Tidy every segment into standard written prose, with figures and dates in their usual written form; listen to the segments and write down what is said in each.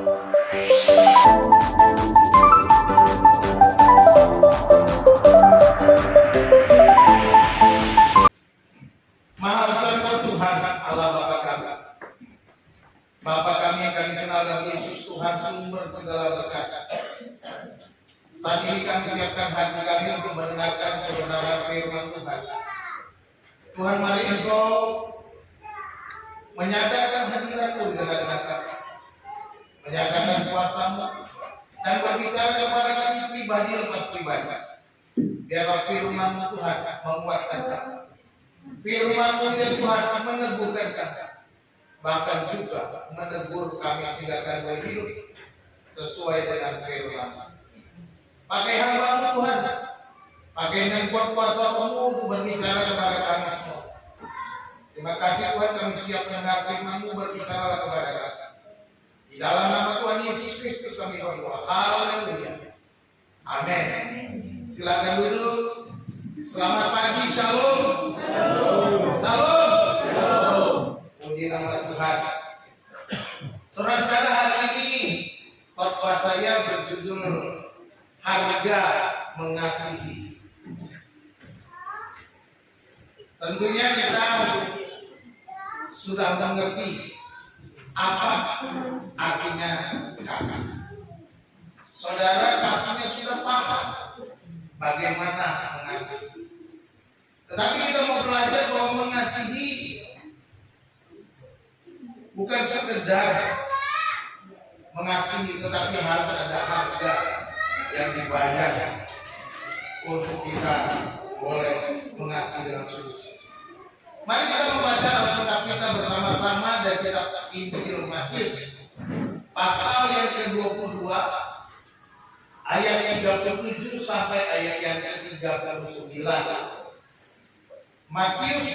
Maha besar Tuhan Allah Bapa kami. Bapa kami yang kami kenal dalam Yesus Tuhan sumber segala berkat. Saat ini kami siapkan hati kami untuk mendengarkan kebenaran firman Tuhan. Tuhan, mari Engkau menyatakan hadirat-Mu di tengah-tengah kami, menyatakan kuasa-Mu, dan berbicara kepada kami pribadi lepas pribadi. Biarlah firman-Mu Tuhan menguatkan kami. Firman-Mu ya Tuhan meneguhkan kami, bahkan juga menegur kami sehingga kami hidup sesuai dengan firman-Mu. Pakai hamba-Mu Tuhan, pakai dengan kuat kuasa-Mu untuk berbicara kepada kami semua. Terima kasih Tuhan, kami siap mendengar firman-Mu, berbicaralah kepada kami. Di dalam nama Tuhan Yesus Kristus kami berdoa. Haleluya. Amin. Silakan duduk. Selamat pagi, shalom. Shalom. Puji nama Tuhan. Saudara-saudara, hari ini khotbah saya berjudul Harga Mengasihi. Tentunya kita sudah mengerti apa artinya kasih. Saudara, kasihnya sudah paham bagaimana mengasihi. Tetapi kita mau belajar bahwa mengasihi bukan sekedar mengasihi, tetapi harus ada harga yang dibayar untuk kita boleh mengasihi dengan sungguh. Mari kita membaca Alkitab kita bersama-sama dari kitab Injil Matius pasal yang ke-22 ayat 37 sampai ayat yang ke-39. Matius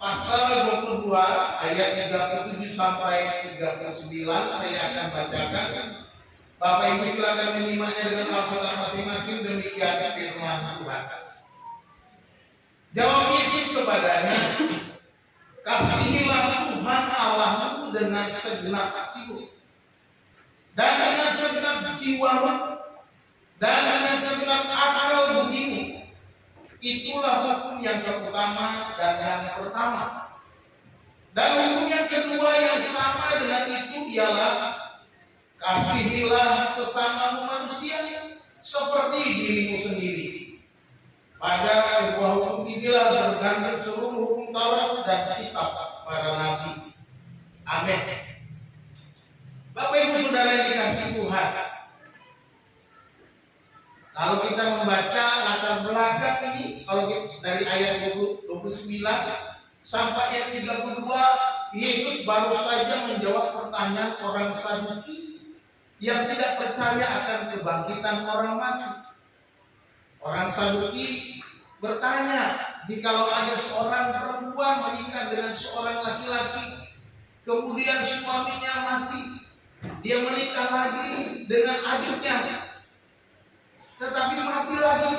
pasal 22 ayat 37 sampai 39 saya akan bacakan. Bapak Ibu silakan menyimaknya dengan Alkitab masing-masing. Demikian firman Tuhan. Jawab Yesus kepadanya, kasihilah Tuhan Allahmu dengan segenap hatimu, dan dengan segenap jiwamu, dan dengan segenap akal budimu. Itulah hukum yang pertama dan yang pertama. Dan hukum yang kedua yang sama dengan itu ialah kasihilah sesamamu manusia seperti dirimu sendiri. Pada kedua hukum inilah bergantung seluruh hukum Taurat dan kitab para nabi. Amin. Bapak Ibu Saudara yang dikasihi Tuhan, kalau kita membaca latar belakang ini, kalau dari ayat 29 sampai ayat 32, Yesus baru saja menjawab pertanyaan orang Saduki yang tidak percaya akan kebangkitan orang mati. Orang Saduki bertanya, jikalau ada seorang perempuan menikah dengan seorang laki-laki, kemudian suaminya mati, dia menikah lagi dengan adiknya, tetapi mati lagi,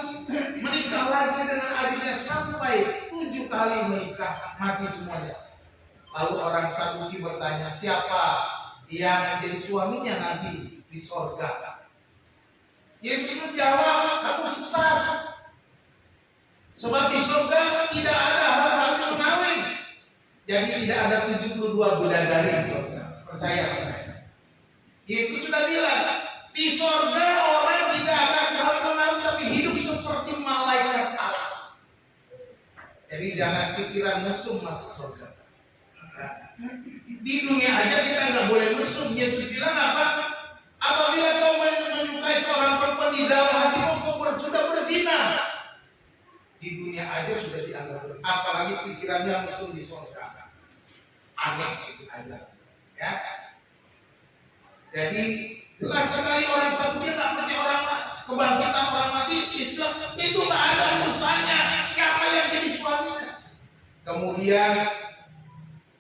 menikah lagi dengan adiknya sampai 7 kali menikah, mati semuanya. Lalu orang Saduki bertanya, siapa yang menjadi suaminya nanti di sorga? Yesus menjawab, kamu sesat. Sebab di surga tidak ada hal kawin mengawin. Jadi tidak ada 72 bidadari di surga. Percaya saya. Yesus sudah bilang, di surga orang tidak akan kawin mengawin, tapi hidup seperti malaikat Allah. Jadi jangan pikiran mesum masuk surga. Di dunia aja kita nggak boleh mesum. Yesus bilang apa? Apabila kau menyukai seorang perempuan di dalam hatimu, kau sudah berzina. Di dunia aja sudah dianggap berzina, apalagi pikirannya mesum di surga. Aneh itu aja. Ya. Jadi jelas sekali orang Saduki tak percaya orang kebangkitan orang mati. Islam itu tak ada urusannya siapa yang jadi suaminya. Kemudian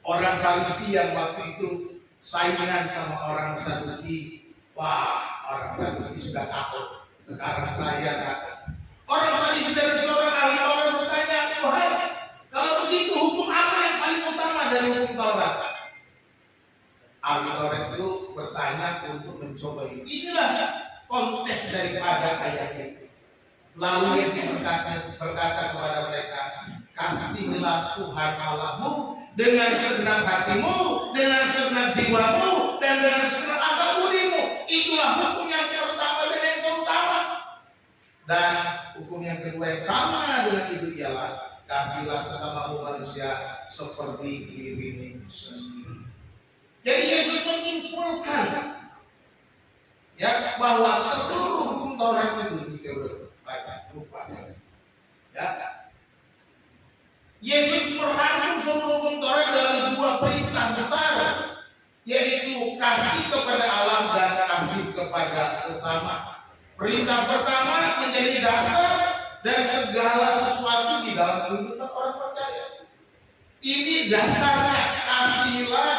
orang Farisi yang waktu itu saingan sama orang Saduki, wah orang Saduki sudah takut. Sekarang saya takut. Orang Farisi dari seorang ahli Taurat bertanya, Tuhan, kalau begitu hukum apa yang paling utama dari hukum Taurat? ahli Taurat itu bertanya untuk mencobai. Inilah konteks daripada ayat itu. Lalu Yesus berkata kepada mereka, kasihilah Tuhan Allahmu dengan segenap hatimu, dengan segenap jiwamu, dan dengan segenap akal budimu. Itulah hukum yang pertama dan yang terutama. Dan hukum yang kedua yang sama dengan itu ialah kasihlah sesamamu manusia seperti dirimu sendiri. Jadi Yesus menyimpulkan ya bahwa seluruh hukum Taurat itu ya. Yesus merangkum seluruh hukum Taurat dalam dua perintah besar, yaitu kasih kepada Allah dan kasih kepada sesama. Perintah pertama menjadi dasar dari segala sesuatu di dalam kehidupan orang percaya. Ini dasarnya, kasihilah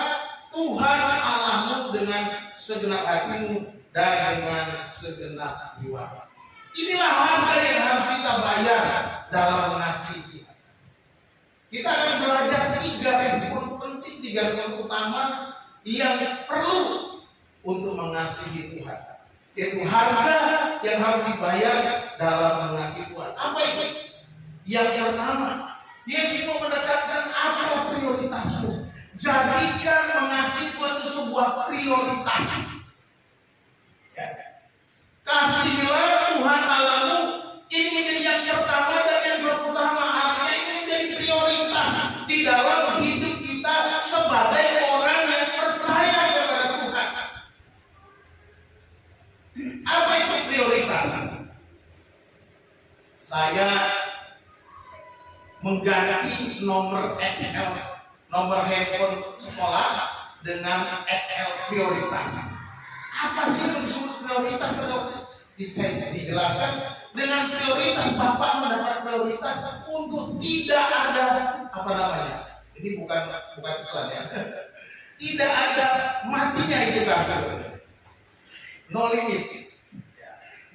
Tuhan Allahmu dengan segenap hatimu dan dengan segenap jiwa. Inilah harga yang harus kita bayar dalam mengasihi Tuhan. Kita akan belajar tiga respon penting, tiga respon utama yang perlu untuk mengasihi Tuhan. Yaitu harga yang harus dibayar dalam mengasihi Tuhan. Apa itu? Yang pertama, Yesus mau menekankan apa prioritasmu. Jadikan mengasihi Tuhan itu sebuah prioritas. Ya. Kasihilah Tuhan Allahmu. Ini menjadi yang pertama dan yang pertama. Artinya ini menjadi prioritas di dalam hidup kita sebagai orang yang percaya kepada Tuhan. Apa itu prioritas? Saya mengganti nomor XL, nomor handphone sekolah dengan XL prioritas. Apa sih yang disebut prioritas? Saya dijelaskan dengan prioritas Bapak mendapat prioritas untuk tidak ada apa namanya. Ini bukan iklan ya. Tidak ada matinya itu kasih. No limit.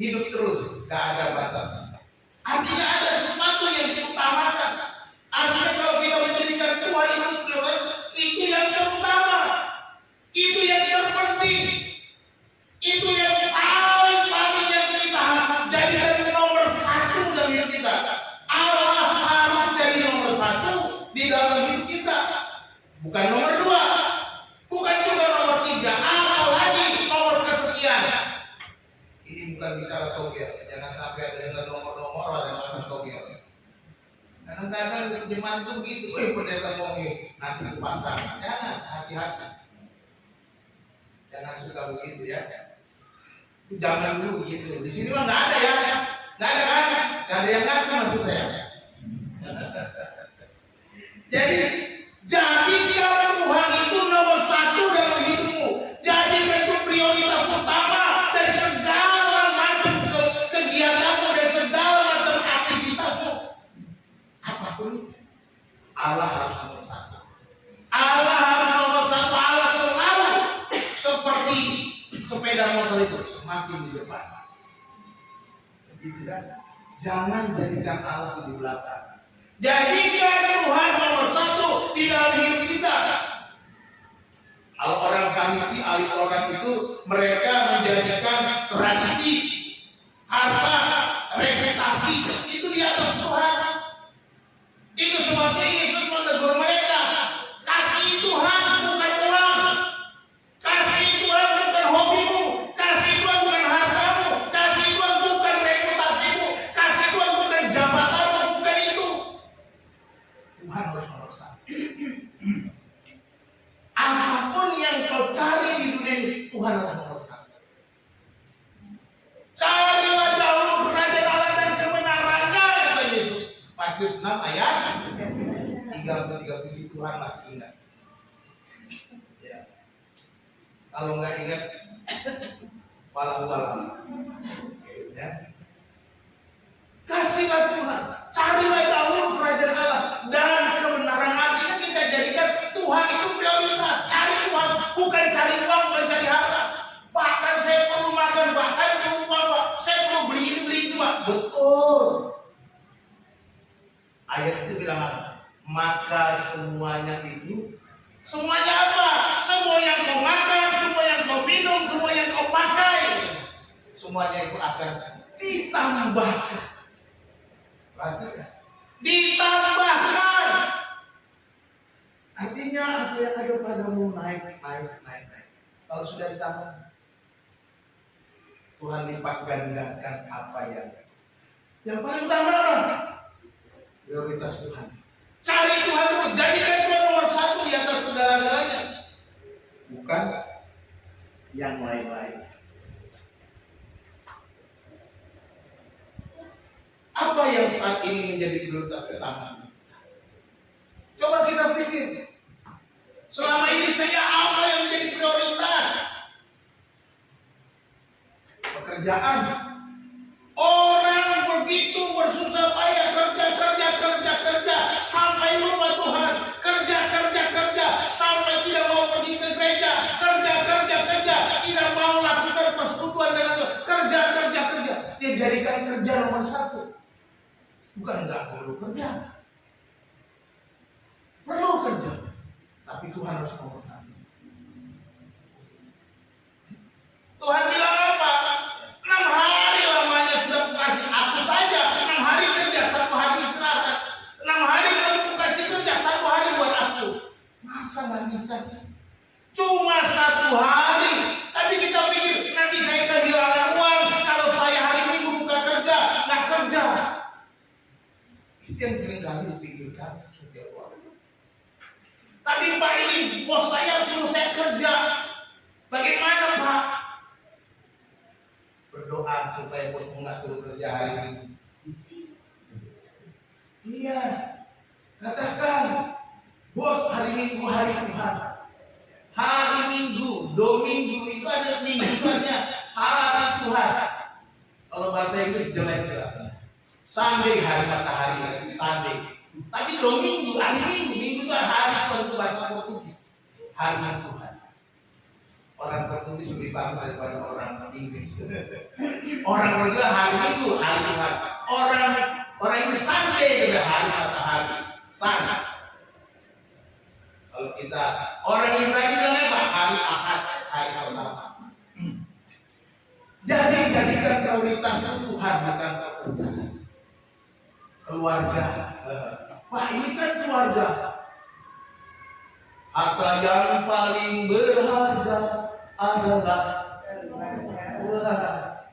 Hidup terus, gak ada batas. Artinya ada sesuatu yang diutamakan. Artinya kalau kita menjadikan Tuhan itu prioritas, itu yang terutama, itu yang terpenting, itu yang paling yang kita jadikan nomor satu dalam hidup kita. Allah harus jadi nomor satu di dalam hidup kita, bukan nomor dua, bukan juga nomor tiga, apalagi nomor kesekian. Ini bukan bicara togel, jangan sampai ada dengan nomor-nomor ada masalah togel. Kadang-kadang jemaat itu begitu, pendeta ngomongin nanti ke pasar, jangan, hati-hati, jangan suka begitu ya. Itu jangan dulu begitu. Di sini mah nggak ada ya, nggak ada kan, nggak ada yang ngaku maksud saya. Jadi jadikan Tuhan itu nomor satu dalam hidupmu, jadikan itu prioritas utama dari segala macam kegiatanmu, dari segala macam aktivitasmu. Apapun Allah harus nomor satu. Allah harus nomor satu. Allah selalu seperti sepeda motor itu semakin di depan. Begitu kan? Jangan jadikan Allah di belakang. Jadikan Tuhan nomor satu di dalam hidup kita. Kalau orang Farisi, ahli Taurat itu mereka menjadikan tradisi, harta, reputasi itu di atas Tuhan. Itu sebabnya Yesus menegur mereka, kasih Tuhan bukan uang, kasih Tuhan bukan hobimu, kasih Tuhan bukan hartamu, kasih Tuhan bukan reputasimu, kasih Tuhan bukan jabatanmu, bukan itu. Tuhan harus nomor satu. Apapun yang kau cari di dunia ini, Tuhan harus nomor satu. Carilah dahulu kerajaan Allah dan kebenarannya, kata Yesus. Matius 6 ayat 30 Tuhan masih ingat. Ya. Kalau nggak ingat, walau. Ya. Kasihlah Tuhan, carilah dahulu kerajaan Allah dan kebenaran. Artinya kita jadikan Tuhan itu prioritas. Cari Tuhan, bukan cari uang, bukan cari harta. Bahkan saya perlu makan, bahkan perlu uang, saya perlu beli itu, Pak. Betul. Ayat itu bilang apa? Maka semuanya apa? Semua semua yang kau makan, semua yang kau minum, semua yang kau pakai, semuanya itu akan ditambahkan. Perhatikan, ditambahkan. Artinya apa yang ada padamu naik. Kalau sudah ditambah, Tuhan lipat gandakan apa yang paling utama apa? Prioritas Tuhan. Cari Tuhan dulu, jadikan Tuhan nomor satu di atas segala-galanya, bukan yang lain-lain. Apa yang saat ini menjadi prioritas utama? Coba kita pikir, selama ini saya apa yang menjadi prioritas? Pekerjaan. Orang begitu bersusah payah kerja sampai lupa Tuhan. Kerja sampai tidak mau pergi ke gereja. Kerja tidak mau lakukan persekutuan dengan Tuhan. Kerja. Dia jadikan kerja nomor satu. Bukan enggak perlu kerja. Perlu kerja. Tapi Tuhan harus nomor satu. Tuhan bilang apa? 6 hari lamanya sudah kukasih aku saja. 6 hari kerja, 1 hari istirahat. 6 hari kamu kukasih kerja, 1 hari buat aku. Masa nggak bisa sih? Cuma 1 hari. Tapi kita pikir nanti saya kehilangan uang kalau saya hari Minggu buka kerja, nggak kerja. Itu yang sering kali dipikirkan setiap orang. Tapi Pak, ini bos saya suruh saya kerja. Bagaimana Pak? Berdoa supaya bosmu nggak suruh kerja hari ini. Iya, katakan, bos, hari Minggu hari Tuhan. Hari Minggu, Dominggu itu ada mingguannya, hari Tuhan. Kalau bahasa Inggris jelek ya. Sunday, hari matahari, Sunday. Tapi Dominggu, hari Minggu itu hari Tuhan, itu bahasa Portugis. Hari Tuhan. Orang Portugis lebih paham daripada orang Inggris. Orang berjuang hari Minggu, hari Tuhan. Orang ini Sunday juga hari matahari, Sun. Kalau kita orang Ibrani bilang apa? Hari Ahad, hari pertama. Jadi jadikan prioritas itu Tuhan, bukan pekerjaan. Keluarga. Pak, ini kan keluarga. Harta yang paling berharga adalah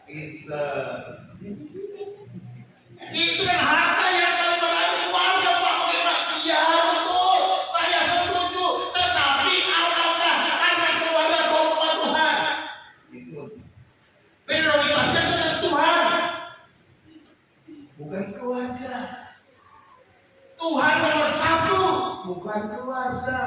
kita. Itu yang harta yang paling berharga keluarga, Pak. Bagaimana? Iya betul, saya setuju. Tetapi apakah karena keluarga kau lupa Tuhan? Itu prioritasnya adalah Tuhan, bukan keluarga. Tuhan nomor satu, bukan keluarga.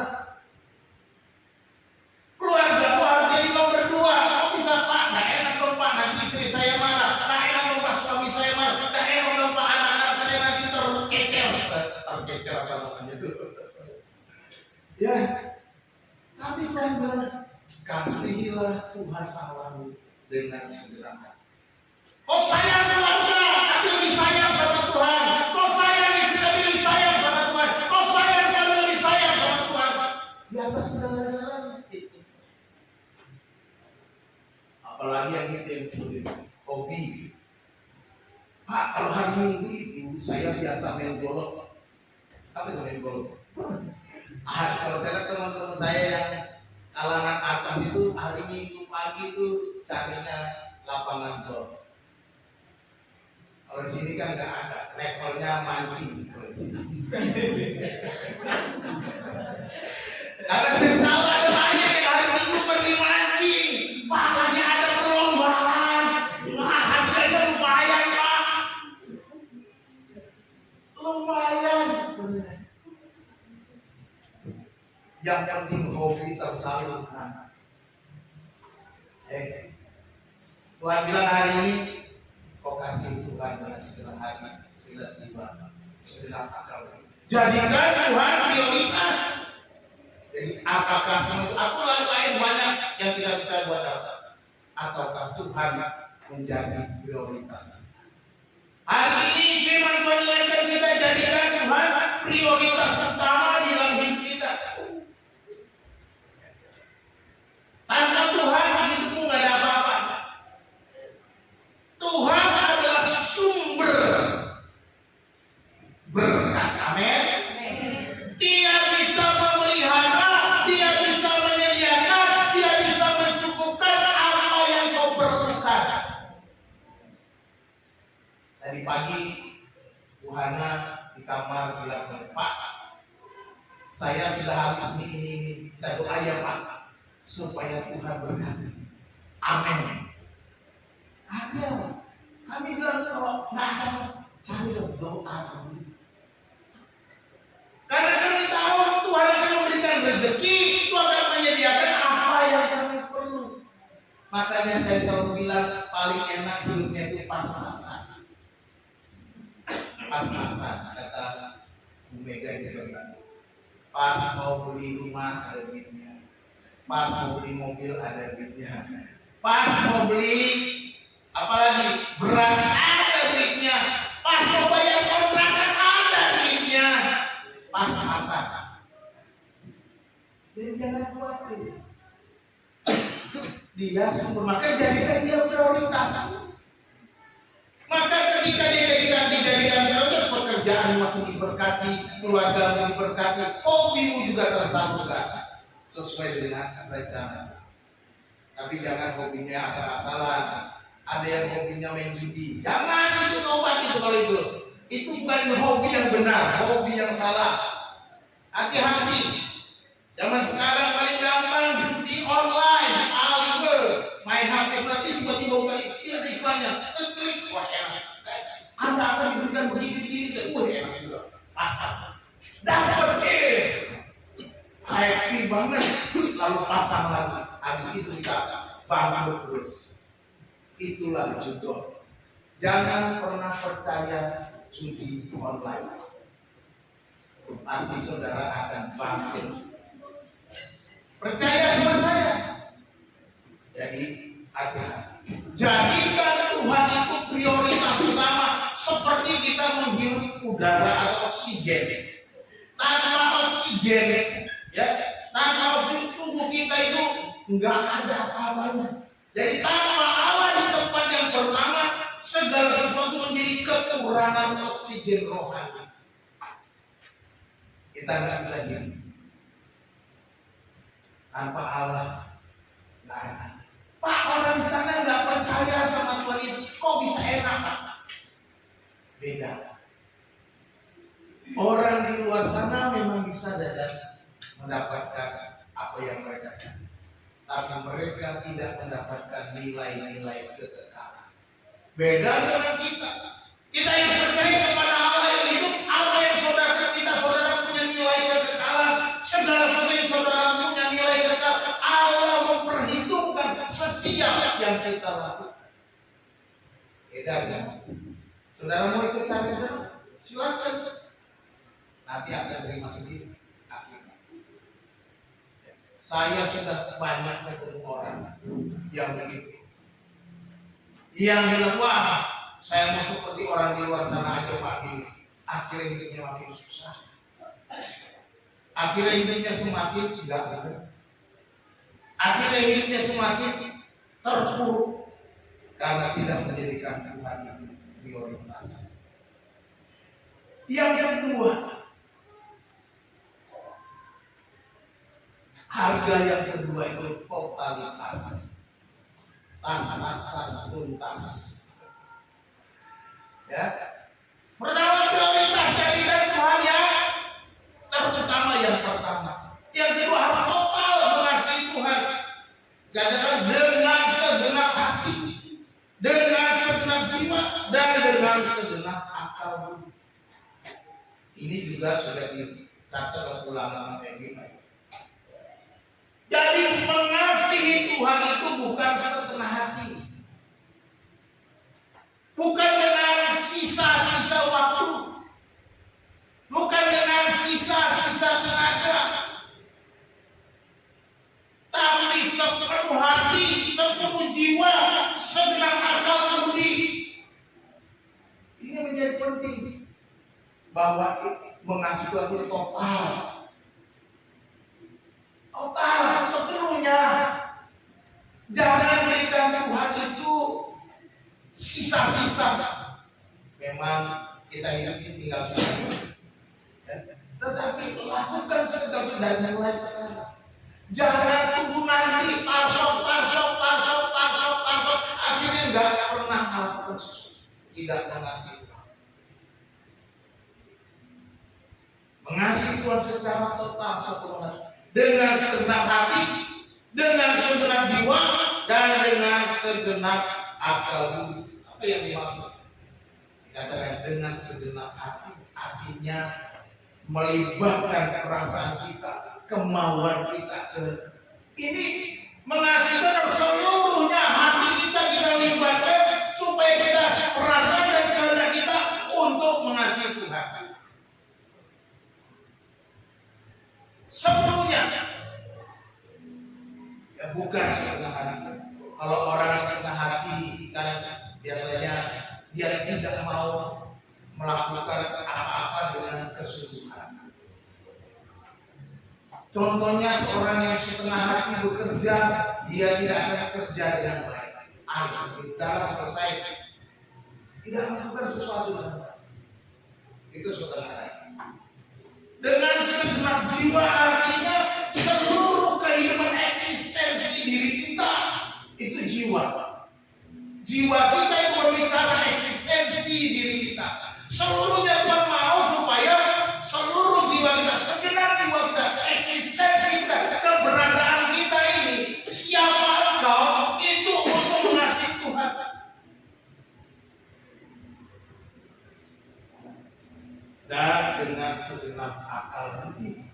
Keluarga itu harus jadi nomor 2. Kok bisa Pak? Nggak enak dong Pak, nanti istri saya marah. Nggak enak dong Pak, suami saya marah. Nggak enak dong Pak, anak-anak saya nanti terkecer. Terkecer apa namanya itu? Ya. Tapi Tuhan bilang, kasihilah Tuhan Allahmu dengan segera. Oh sayang keluarga, tapi lebih sayang sama Tuhan. Kau sayang istri, tapi lebih sayang sama Tuhan. Kau sayang suami, lebih sayang sama Tuhan. Di atas segala-galanya. Apalagi yang kita yang disebut hobi. Pak, kalau hari Minggu itu saya biasa main golf. Apa itu main golf? Kalau saya lihat teman-teman saya yang kalangan atas itu hari Minggu pagi itu carinya lapangan golf. Kalau di sini kan nggak ada, levelnya mancing. Karena saya tahu ada banyak yang hari Minggu pergi mancing. Pak, lagi ada perlombaan. Nah, hadiahnya lumayan, Pak. Lumayan. Yang penting hobi tersalurkan. Tuhan bilang hari ini, kau kasih Tuhan dengan segala hati, segala jiwa, segala akal. Jadikan Tuhan prioritas. Jadi apakah semua itu aku lain banyak yang tidak bisa buat dapat, ataukah Tuhan menjadi prioritas? Hari ini firman Tuhan ingatkan kita, jadikan Tuhan prioritas utama di dalam hidup kita. Tanpa Tuhan hidupmu nggak ada apa-apa. Tuhan adalah sumber berkat. Amin. Dia bisa memelihara, dia bisa menyediakan, dia bisa mencukupkan apa yang kau perlukan. Tadi pagi Tuhana di kamar bilang, Pak, saya sudah habis ini. Kita doa ya Pak, supaya Tuhan berkati. Amin. Ada. Kami bilang kalau nggak ada, cari doa kami. Karena kami tahu Tuhan akan memberikan rezeki, Tuhan akan menyediakan apa yang kami perlu. Makanya saya selalu bilang paling enak hidupnya itu pas-pasan. Pas-pasan, kata Bu Mega gitu. Pas mau beli rumah ada duitnya, pas mau beli mobil ada duitnya, pas mau beli apalagi beras ada duitnya, pas mau bayar kontrakan ada duitnya, pas-pasan. Jadi jangan khawatir. Dia sumber, maka jadikan dia prioritas. Maka ketika dia dijadikan prioritas, pekerjaan makin diberkati, keluarga diberkati, hobimu juga tersalurkan sesuai dengan rencana. Tapi jangan hobinya asal-asalan. Ada yang hobinya main judi. Jangan itu tobat itu kalau itu. Itu bukan hobi yang benar, hobi yang salah. Hati-hati. Zaman sekarang paling gampang judi online, main HP berarti tiba-tiba buka iklannya, klik, wah enak. Anda akan diberikan begini, wah enak juga. Pasang, dapat happy banget, lalu pasang lagi. Habis itu kita bangun terus. Itulah jodoh. Jangan pernah percaya judi online. Nanti saudara akan bangkrut. Percaya sama saya. Jadi hati-hati. Jadikan Tuhan itu prioritas utama, seperti kita menghirup udara atau oksigen. Tanpa oksigen, ya, tanpa oksigen tubuh kita itu nggak ada apa-apanya. Jadi tanpa Allah di tempat yang pertama, segala sesuatu menjadi kekurangan oksigen rohani. Kita nggak bisa hidup tanpa Allah. Nggak ada. Pak, orang di sana nggak percaya sama Tuhan Yesus, kok bisa enak? Beda. Orang di luar sana memang bisa saja mendapatkan apa yang mereka cari, tapi mereka tidak mendapatkan nilai-nilai kekekalan. Beda dengan kita. Kita yang percaya kepada Allah yang hidup, apa yang saudara punya nilai kekekalan, segala sesuatu yang saudara punya nilai kekekalan, Allah memperhitungkan setiap yang kita lakukan. Beda kan? Saudara mau ikut cari sana? Silakan. Nanti akan terima sendiri. Saya sudah banyak ketemu orang yang begitu, yang bilang, wah, saya mau seperti orang di luar sana aja Pak ini. Akhirnya hidupnya makin susah. Akhirnya hidupnya semakin tidak benar. Akhirnya hidupnya semakin terpuruk karena tidak menjadikan Tuhan itu prioritas. Yang kedua, harga yang kedua itu totalitas. Tas tuntas. Ya. Pertama prioritas, jadikan Tuhan yang terutama yang pertama. Yang kedua harus total mengasihi Tuhan. Katakan dengan segenap hati, dengan segenap jiwa, dan dengan segenap akal budi. Ini juga sudah dicatat oleh ulama Megi. Jadi mengasihi Tuhan itu bukan setengah hati, bukan dengan sisa-sisa waktu, bukan dengan sisa-sisa tenaga, tapi sepenuh hati, sepenuh jiwa, segenap akal budi. Ini menjadi penting bahwa mengasihi Tuhan itu total sepenuhnya, sisa-sisa. Memang kita hidup ini tinggal sekali. Tetapi lakukan segala dari mulai sekarang. Jangan tunggu nanti tarsop. Akhirnya nggak pernah melakukan sesuatu. Tidak mengasihi Tuhan. Mengasihi Tuhan secara total sepenuhnya. Dengan segenap hati, dengan segenap jiwa, dan dengan segenap akal budi. Apa yang dimaksud? Dikatakan dengan segenap hati, artinya melibatkan perasaan kita, kemauan kita ke ini menghasilkan seluruhnya hati kita libatkan supaya kita perasaan dan kehendak kita untuk mengasihi Tuhan. Sepenuhnya, ya bukan setengah hati. Kalau orang setengah hati kan biasanya dia tidak mau melakukan apa-apa dengan kesungguhan. Contohnya seorang yang setengah hati bekerja, dia tidak akan kerja dengan baik. Kita selesai, tidak melakukan sesuatu dengan baik. Itu setengah hati. Dengan segenap jiwa artinya seluruh kehidupan eksistensi diri kita itu jiwa. Jiwa kita itu berbicara eksistensi diri kita. Seluruhnya Tuhan mau supaya seluruh jiwa kita, segenap jiwa kita, eksistensi kita, keberadaan kita ini, siapa engkau itu untuk mengasihi Tuhan. Dan dengan segenap akal budi,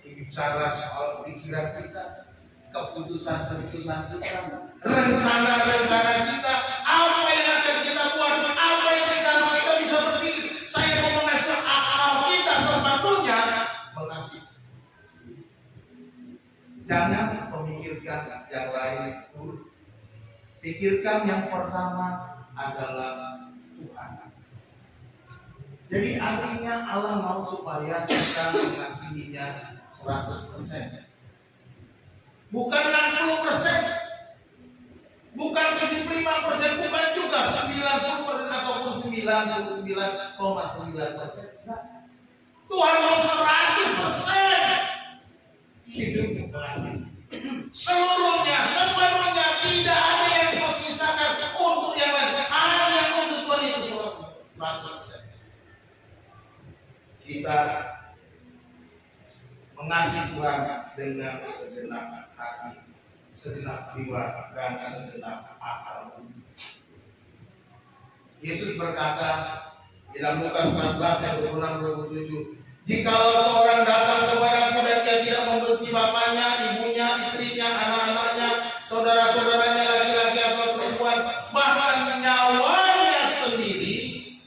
bicara soal pikiran kita, keputusan-keputusan kita, rencana-rencana kita, apa yang akan kita buat, apa yang sekarang kita bisa berpikir. Saya mau mengasihi akal kita sepenuhnya mengasihi. Jangan memikirkan yang lain dulu. Pikirkan yang pertama adalah Tuhan. Jadi artinya Allah mau supaya kita mengasihinya 100%. Bukan 60%, bukan 75%, bukan juga 90% ataupun 99,9%. Nah, Tuhan mau 100% hidup mengasihi. Seluruhnya, sepenuhnya, tidak ada yang disisakan untuk yang lain. Hanya untuk Tuhan itu 100%. Kita mengasihi Tuhan dengan segenap hati, segenap jiwa, dan segenap akal. Yesus berkata di dalam Lukas 14 ayat 26-27, jikalau seorang datang kepadaku dan dia tidak membenci bapaknya, ibunya, istrinya, anak-anaknya, saudara-saudaranya laki-laki atau perempuan, bahkan nyawanya sendiri,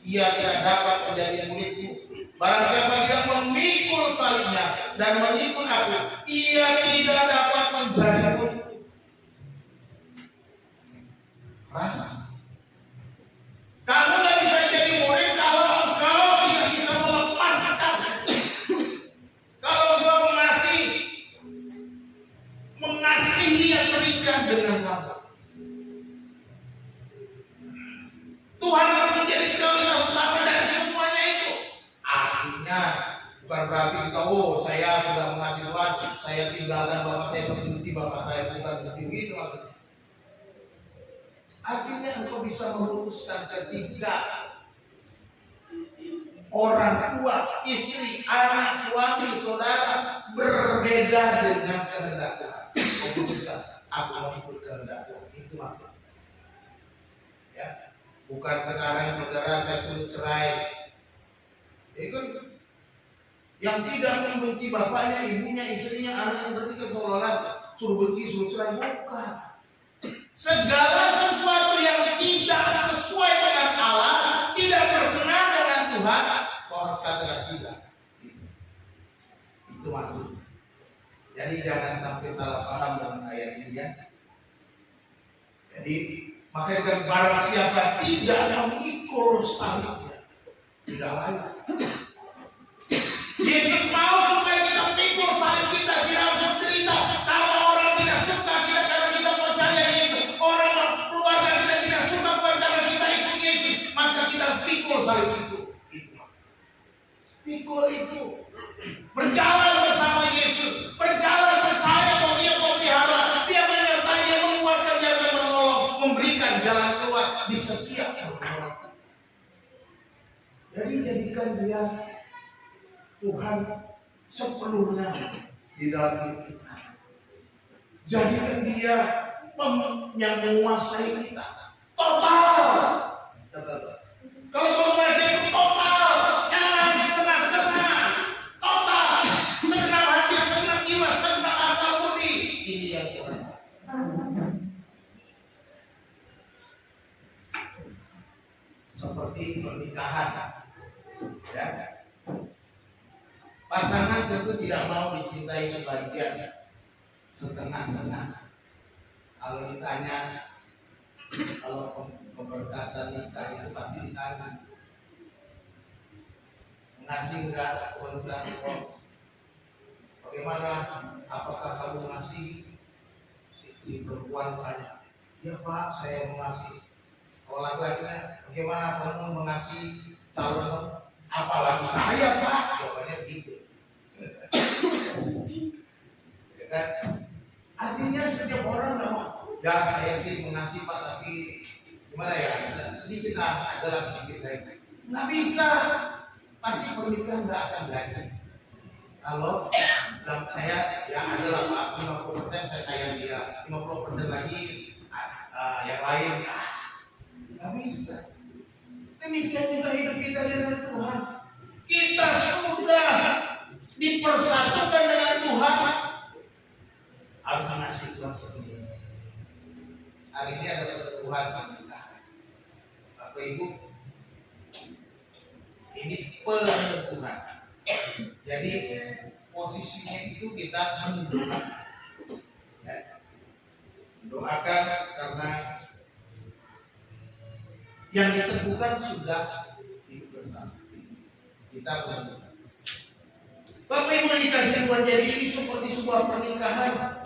ia tidak dapat menjadi muridku. Barang siapa tidak memikul salibnya dan mengikut aku, ia tidak dapat menjadi muridku. Keras. Kamu gak bisa jadi murid kalau engkau tidak bisa melepaskan. Kalau engkau mengasihi yang terikat dengan kamu. Tuhan harus menjadi prioritas utama dari semuanya itu. Artinya bukan berarti kita, saya sudah mengasihi Tuhan, saya tinggalkan bapak saya, benci bapak saya, bukan begitu maksudnya. Artinya engkau bisa memutuskan ketika orang tua, istri, anak, suami, saudara berbeda dengan kehendak Tuhan. Memutuskan, aku mau ikut kehendak Tuhan. Itu maksudnya. Ya, bukan sekarang saudara saya suruh cerai. Itu yang tidak membenci bapaknya, ibunya, istrinya, anaknya, berarti kan seolah-olah suruh benci, suruh cerai. Bukan. Segala sesuatu yang tidak sesuai dengan Allah, tidak berkenan dengan Tuhan, kau harus katakan tidak. Itu maksudnya. Jadi jangan sampai salah paham dengan ayat ini ya. Jadi makanya dengan barang siapa tidak memikul salibnya, tidak lain. Yesus mau supaya kita pikul salib kita, kita harus menderita. Kalau orang tidak suka kita karena kita percaya Yesus, orang keluarga kita tidak suka karena kita ikut pikul salib itu. Pikul itu berjalan bersama Yesus, berjalan percaya bahwa Dia memelihara, Dia menyertai, Dia menguatkan, Dia akan menolong, memberikan jalan keluar di setiap pergumulan. Jadi jadikan Dia Tuhan sepenuhnya di dalam hidup kita. Jadikan Dia yang menguasai kita total. Kalau menguasai itu total, jangan setengah-setengah, total, segenap hati, segenap jiwa, segenap akal budi. Ini yang Tuhan. Seperti pernikahan, ya. Pasangan tentu tidak mau dicintai sebagian, setengah-setengah. Kalau ditanya, kalau pemberkatan nikah itu pasti ditanya, ngasih enggak keberkatan? Bagaimana? Apakah kamu ngasih? Si perempuan tanya, ya Pak, saya mengasih. Kalau laki-lakinya, bagaimana kamu mengasihi calon kamu? Apalagi saya Pak, jawabannya begitu. Ya kan? Artinya setiap orang nggak mau. Ya saya sih mengasihi Pak, tapi gimana ya? Sedikit lah, adalah sedikit lagi. Nggak bisa. Pasti pernikahan nggak akan jadi. Kalau dalam saya ya adalah Pak, 50% saya sayang dia, 50% lagi yang lain. Nggak bisa. Demikian juga hidup kita dengan Tuhan. Kita sudah dipersatukan dengan Tuhan, harus mengasihi Tuhan sendiri. Hari ini ada pertemuan kita, Bapak Ibu. Ini penentuan. Jadi posisinya itu kita menentukan. Ya. Doakan karena yang ditentukan sudah bersama. Kita menentukan. Bapak Ibu dikasih Tuhan, jadi ini seperti sebuah pernikahan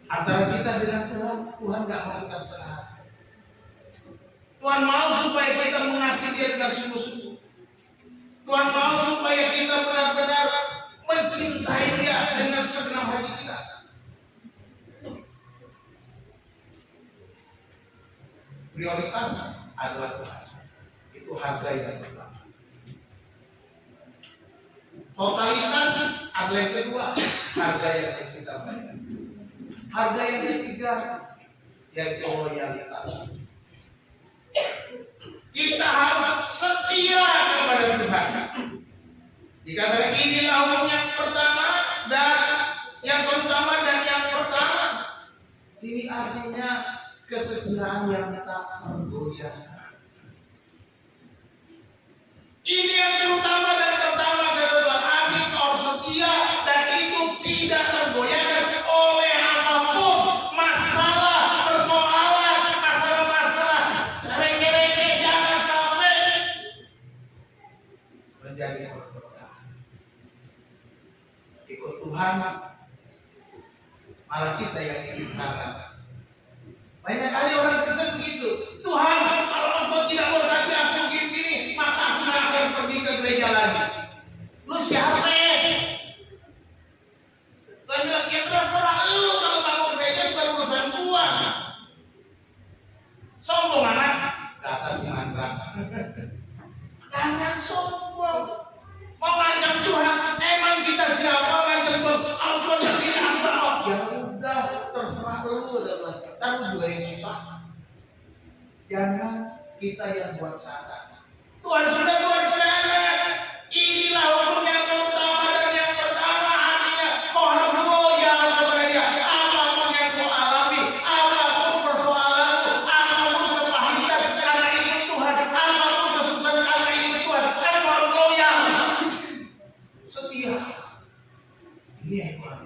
antara kita dengan Tuhan. Tuhan nggak mau kita setengah. Tuhan mau supaya kita mengasihi Dia dengan sungguh-sungguh. Tuhan mau supaya kita benar-benar mencintai Dia dengan segenap hati kita. Prioritas adalah Tuhan. Itu harga yang pertama. Totalitas adalah yang kedua, harga yang harus kita bayar. Harga yang ketiga yaitu loyalitas. Kita harus setia kepada Tuhan. Dikatakan inilah hukum yang pertama dan yang pertama dan yang pertama. Ini artinya kesetiaan yang tak tergoyahkan. Ini yang terutama dan pertama kata Tuhan. Arti kau setia dan itu tidak tergoyahkan oleh apapun masalah, persoalan, masalah-masalah receh-receh. Jangan sampai menjadi perpecahan. Ikut Tuhan malah kita yang dipisahkan. Banyak kali orang Kristen begitu. Tuhan, kalau Engkau tidak berkati aku begini, maka aku tidak akan pergi ke gereja lagi. Lu siapa? Tuhan bilang, ya terserah lu, kalau tak mau gereja bukan urusan gua. Sombong anak, kata si Mandra. Jangan sombong. Mau ngancam Tuhan, emang kita siapa ngancam Tuhan? Kalau Tuhan begini, aku mau. Ya udah, terserah lu. Tapi juga yang susah. Jangan kita yang buat syarat. Tuhan sudah buat syarat. Inilah hukum yang terutama dan yang pertama. Artinya kau harus loyal kepada Dia. Apapun yang kau alami, apapun persoalanmu, apapun kepahitan, karena ini Tuhan. Apapun kesusahan, karena ini Tuhan. Kau harus loyal, setia. Ini yang Tuhan.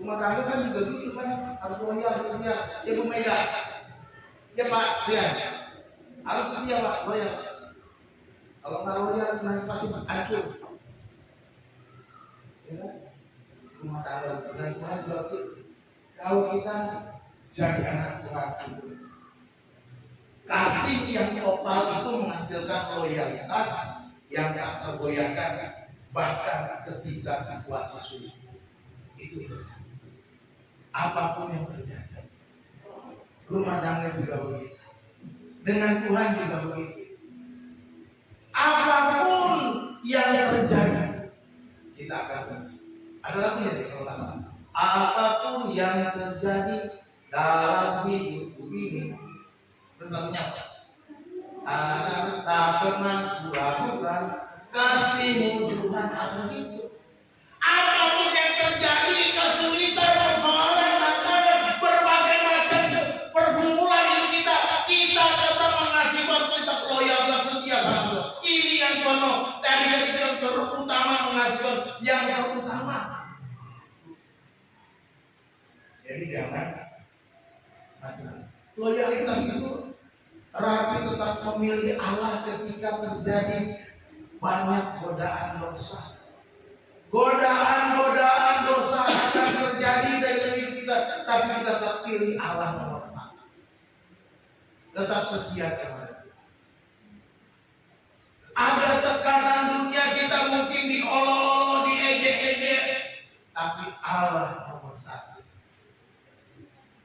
Rumah tangga kan juga gitu kan, harus loyal, setia. Ya Bu Mega, ya Pak Rian, harus setia Pak, loyal. Kalau nggak loyal nanti pasti hancur. Ya kan? Rumah tangga dengan Tuhan juga gitu. Kalau kita jadi anak Tuhan itu, Kasih yang total itu menghasilkan loyalitas yang tak tergoyahkan bahkan ketika situasi sulit. Itu apapun yang terjadi. Rumah tangga juga begitu. Dengan Tuhan juga begitu. Apapun yang terjadi, kita akan bersih. Ada lagunya deh kalau kata. Apapun yang terjadi dalam hidupku ini, terus lagunya apa? Tak pernah kuragukan kasih-Mu Tuhan. Langsung gitu. Apapun yang terjadi, kesulitan, persoalan, tantangan, berbagai macam pergumulan hidup kita, kita tetap mengasihi Tuhan, tetap loyal dan setia sama Tuhan. Ini yang Tuhan mau. Tadi itu yang terutama, mengasihi Tuhan yang terutama. Jadi jangan macam-macam. Loyalitas itu berarti tetap memilih Allah ketika terjadi banyak godaan dosa. Godaan dosa akan terjadi dalam hidup kita, tapi kita tetap pilih Allah nomor satu. Tetap setia kepada Tuhan. Ada tekanan dunia, kita mungkin diolok-olok, diejek-ejek, tapi Allah nomor satu.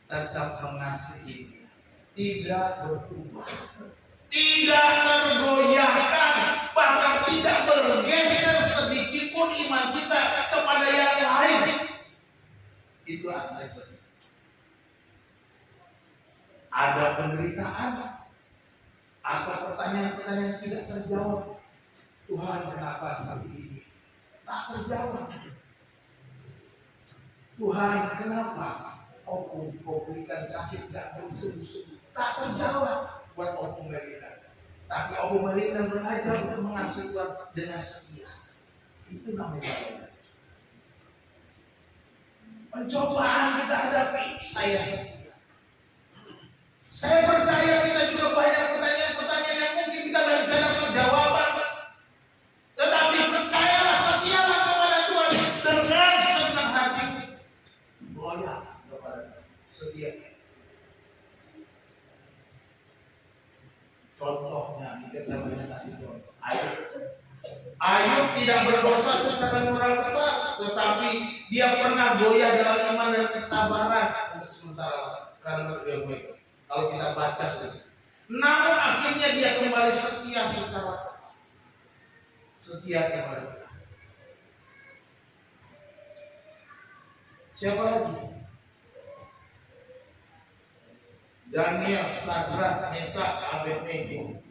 Tetap mengasihi Dia, tidak berubah, tidak tergoyahkan, bahkan tidak bergeser sedikit pun iman kita kepada yang lain. Itu adalah sesuatu. Ada penderitaan atau pertanyaan-pertanyaan tidak terjawab. Tuhan, kenapa seperti ini? Tak terjawab. Tuhan, kenapa Kau berikan sakit gak bersungguh-sungguh? Tak terjawab buat Om Melina. Tapi Om Melina belajar untuk mengasihi Tuhan dengan setia. Itu namanya loyalitas. Pencobaan kita hadapi, saya setia. Saya percaya kita juga banyak pertanyaan-pertanyaan yang mungkin kita gak bisa dapat jawaban. Tetapi percayalah, setialah kepada Tuhan dengan senang hati. Loyal kepada Tuhan, setia. Contohnya, kita banyak kasih contoh. Ayub tidak berdosa secara moral besar, tetapi dia pernah goyah dalam iman dan kesabaran untuk sementara karena dia baik. Kalau kita baca saja. Namun akhirnya dia kembali setia secara setia kepada Tuhan. Siapa lagi? Daniel, Sadrak, Mesak, Abednego.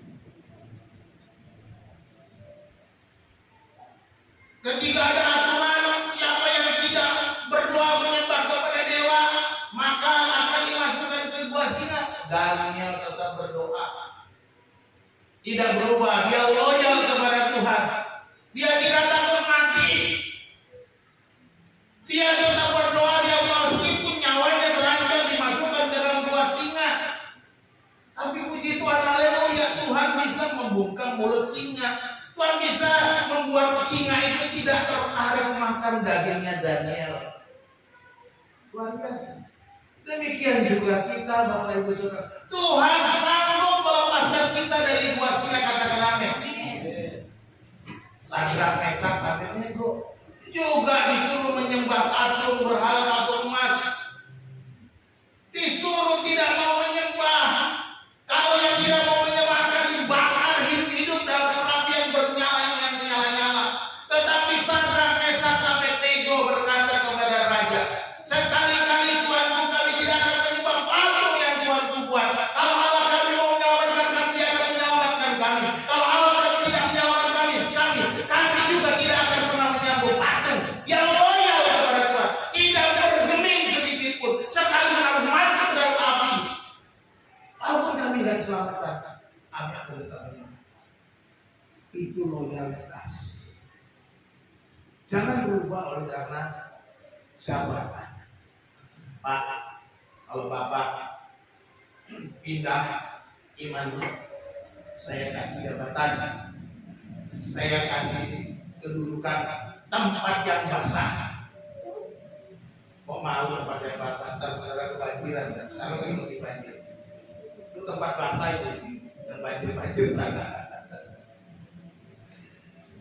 Ketika ada aturan siapa yang tidak berdoa menyembah kepada dewa, maka akan dimasukkan ke gua singa. Daniel tetap berdoa, tidak berubah. Dia loyal kepada Tuhan. Dia tidak takut mati. Dia tetap berdoa. Dia meskipun nyawanya terancam dimasukkan ke dalam gua singa. Tapi puji Tuhan, haleluya, Tuhan bisa membungkam mulut singa. Tuhan bisa membuat singa itu tidak tertarik makan dagingnya Daniel. Luar biasa. Demikian juga kita, Bapak Ibu Saudara. Tuhan sanggup melepaskan kita dari gua singa, katakan amin. Sadrak, Mesak, Abednego juga disuruh menyembah patung berhala, patung emas. Disuruh tidak mau menyembah. Kalau yang tidak mau menyembah akan dibakar hidup-hidup dalam api yang bernyala-nyala. Tetapi Sadrak, Mesak, Abednego berkata kepada raja, sekali-kali Tuanku, kami tidak akan menyembah patung yang Tuanku buat. Kalau Allah kami mau menyelamatkan kami, Dia akan menyelamatkan kami. Kalau Allah kami tidak menyelamatkan kami juga tidak akan pernah menyambut patung yang loyal kepada Tuhan, tidak bergeming sedikit pun, sekalipun harus masuk ke dalam api. Walaupun kami tidak diselamatkan, kami akan tetap menyembah. Itu loyalitas. Jangan berubah oleh karena jabatan. Pak, kalau Bapak pindah iman, saya kasih jabatan, saya kasih kedudukan tempat yang basah. Kok mau tempat yang basah? Ntar saudara kebanjiran, dan sekarang ini masih banjir. Itu tempat basah itu. banjir tanah.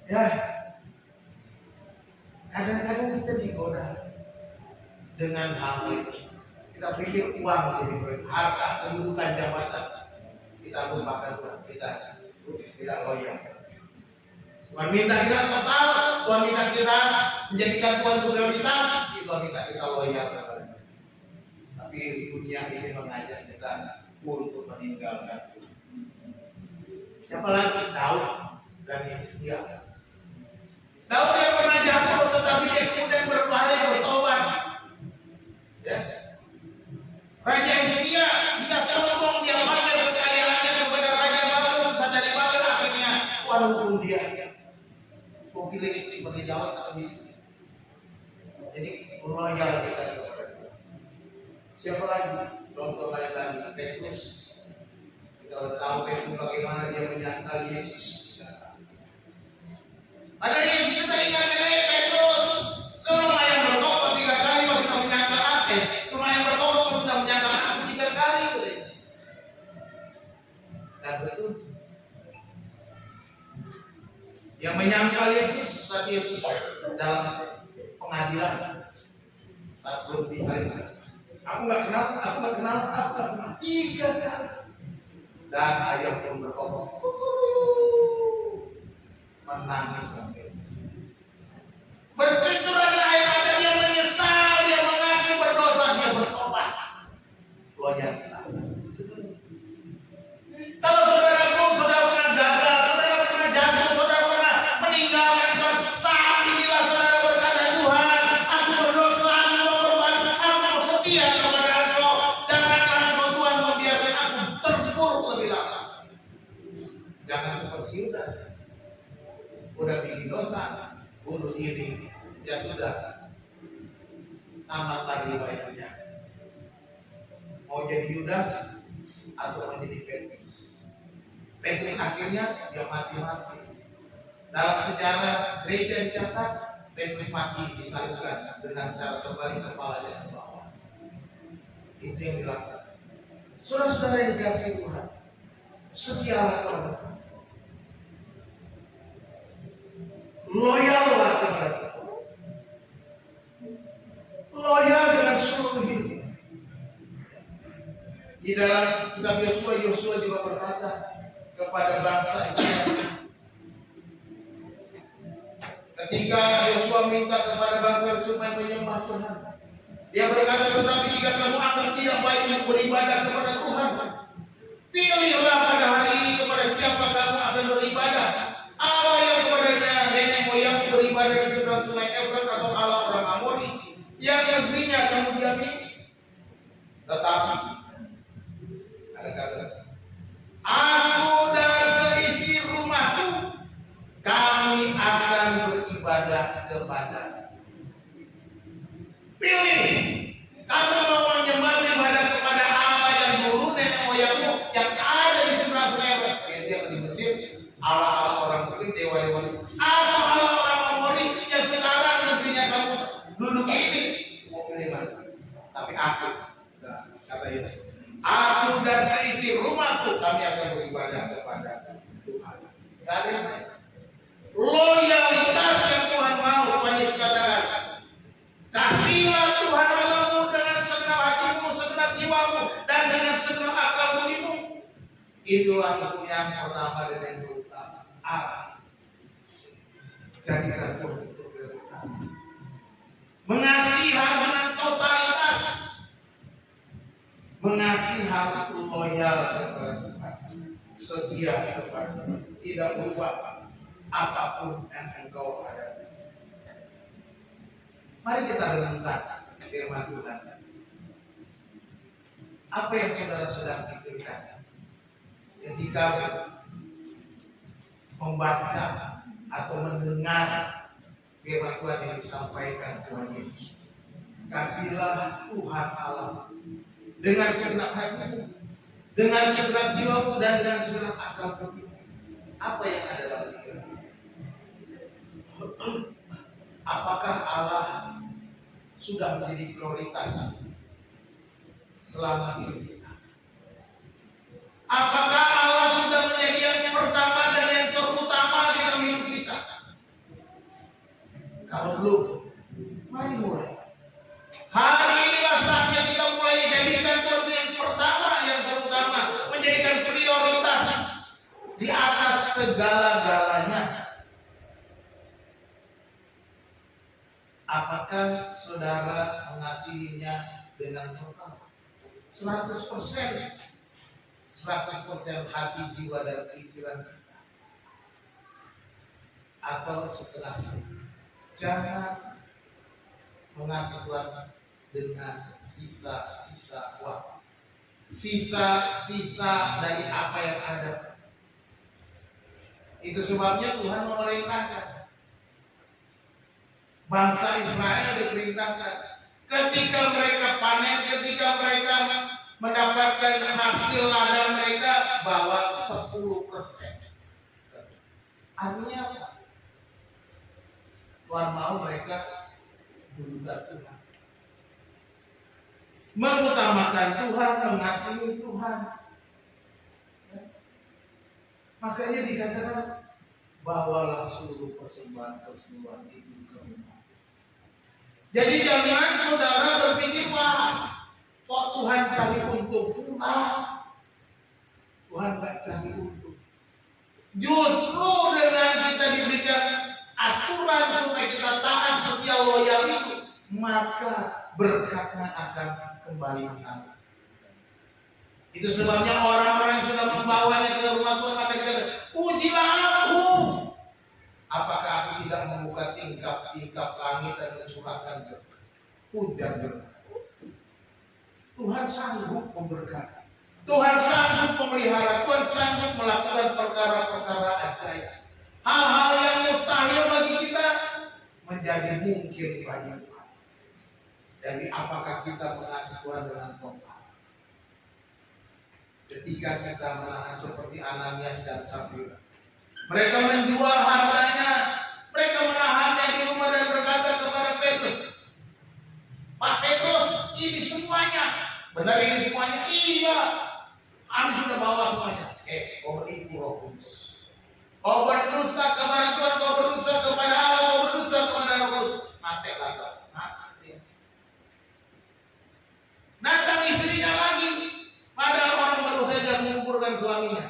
Ya, kadang-kadang kita digoda dengan hal ini. Kita pikir uang jadi prioritas, harta, kedudukan, jabatan. Kita lupakan Tuhan, kita tidak loyal. Tuhan minta kita total, Tuhan minta kita menjadikan Tuhan itu prioritas, Tuhan minta kita loyal kepada-Nya. Tapi dunia ini mengajak kita untuk meninggalkan Tuhan. Siapa lagi? Daud dan Hizkia. Daud yang pernah jatuh, tetapi dia kemudian berbalik, bertobat. Ya. Raja Hizkia, dia sombong, dia pamer kekayaannya kepada Raja Babel, dari Babel, akhirnya Tuhan hukum dia. Mau pilih itu sebagai Daud atau Hizkia. Jadi loyal kita kepada Tuhan. Siapa lagi? Contoh lain lagi, Petrus. Kita sudah tahu Petrus bagaimana dia menyangkal Yesus. Ada Yesus kita ingat Petrus. Selama yang bertobat 3 kali kau sudah menyangkal aku. Selama yang bertobat kau sudah menyangkal aku 3 kali. Dan betul. Yang menyangkal Yesus saat Yesus dalam pengadilan. Tak belum disalib. Aku nggak kenal. 3 kali. Dan ayam pun berkokok. Menangis dan bebas. Bercucuran air mata, dia menyesal, dia mengaku berdosa, dia bertobat. Loyalitas. Kalau saudara pernah gagal, saudara pernah jatuh, saudara pernah meninggalkan Tuhan, saat inilah saudara berkata, Tuhan, aku berdosa, aku mau bertobat, aku mau setia kepada Engkau. Janganlah Engkau Tuhan membiarkan aku terpuruk lebih lama. Jangan seperti Yudas. Udah bikin dosa, bunuh diri, ya sudah, tamat lagi bayarnya. Mau jadi Yudas atau mau jadi Petrus? Petrus akhirnya dia mati. Dalam sejarah gereja dicatat, Petrus mati disalibkan dengan cara terbalik kepalanya ke bawah. Itu yang dilakukan. Saudara-saudara yang dikasihi Tuhan, setialah kepada Tuhan. Loyallah kepada Tuhan. Loyal dengan seluruh hidup. Di dalam kitab Yosua juga berkata kepada bangsa Israel. Ketika Yosua minta kepada bangsa supaya menyembah Tuhan, dia berkata, tetapi jika kamu akan tidak baik untuk beribadah kepada Tuhan, pilihlah pada hari ini kepada siapa kamu akan beribadah. Allah yang kepada nenek moyangmu beribadah di seberang sungai Efrat atau Allah orang Amori yang negerinya kamu diamini. Tetapi ada kata, aku dan seisi rumahku kami akan beribadah kepada. Pilih, kamu mau menyembah ibadah kepada Allah yang dulu nenek moyangmu yang ada di seberang sungai Efrat, yang di Mesir, Allah orang Mesir, dewa-dewa, atau Allah orang Amori yang sekarang negerinya kamu duduk ini, mau pilih mana? Tapi aku, kata Yesus, aku dan seisi rumahku kami akan beribadah kepada Tuhan. Tidak ada yang lain. Loyalitas yang Tuhan mau, Tuhan Yesus katakan, kasihlah Tuhan Allahmu dengan segenap hatimu, segenap jiwamu, dan dengan segenap akal budimu. Itulah itu yang pertama dan yang terutama. Jadikan Tuhan itu prioritas. Mengasihi harus dengan totalitas. Mengasihi harus loyal kepada Tuhan. Setia kepada Tuhan. Tidak berubah apapun yang engkau hadapi. Mari kita renungkan firman Tuhan. Apa yang saudara sedang pikirkan ketika membaca atau mendengar firman Tuhan yang disampaikan Tuhan Yesus? Kasihlah Tuhan Allah dengan segenap hatimu, dengan segenap jiwamu, dan dengan segenap akal budimu. Apa yang ada dalam pikiran? Apakah Allah sudah menjadi prioritas selama hidup kita? Apakah Allah sudah menjadi segala-galanya. Apakah saudara mengasihinya dengan total? 100%. 100% hati, jiwa, dan pikiran kita. Atau setengah setengah. Jangan mengasihi Tuhan dengan sisa-sisa waktu. Sisa-sisa dari apa yang ada. Itu sebabnya Tuhan memerintahkan. Bangsa Israel diperintahkan. Ketika mereka panen, ketika mereka mendapatkan hasil ladang mereka, bawa 10%. Artinya apa? Tuhan mau mereka menduga Tuhan, mengutamakan Tuhan, mengasihi Tuhan. Makanya dikatakan, bawalah seluruh persembahan-persembahan itu ke rumah. Jadi jangan saudara berpikir, wah, kok Tuhan cari untung? Tuhan gak cari untung. Justru dengan kita diberikan aturan supaya kita taat, setia, loyal itu, maka berkatnya akan kembali mengalir. Itu sebabnya orang-orang yang sudah membawanya ke rumah Tuhan, maka dikatakan, pujilah aku. Apakah aku tidak membuka tingkap-tingkap langit dan mencurahkan hujan berkat? Tuhan sanggup memberkati. Tuhan sanggup memelihara. Tuhan sanggup melakukan perkara-perkara ajaib. Hal-hal yang mustahil bagi kita menjadi mungkin bagi Tuhan. Jadi apakah kita mengasihi Tuhan dengan total? Ketika kita menahan seperti Ananias dan Safira, mereka menjual hartanya, mereka menahannya di rumah dan berkata kepada Petrus, Pak Petrus, ini semuanya. Benar ini semuanya? Iya, kami sudah bawa semuanya. Kau menipu Roh Kudus. Kau berdusta kepada Tuhan, kau berdusta kepada Allah, kau berdusta kepada Roh Kudus. Matilah kau. Datang istrinya lagi, padahal orang baru saja menguburkan suaminya.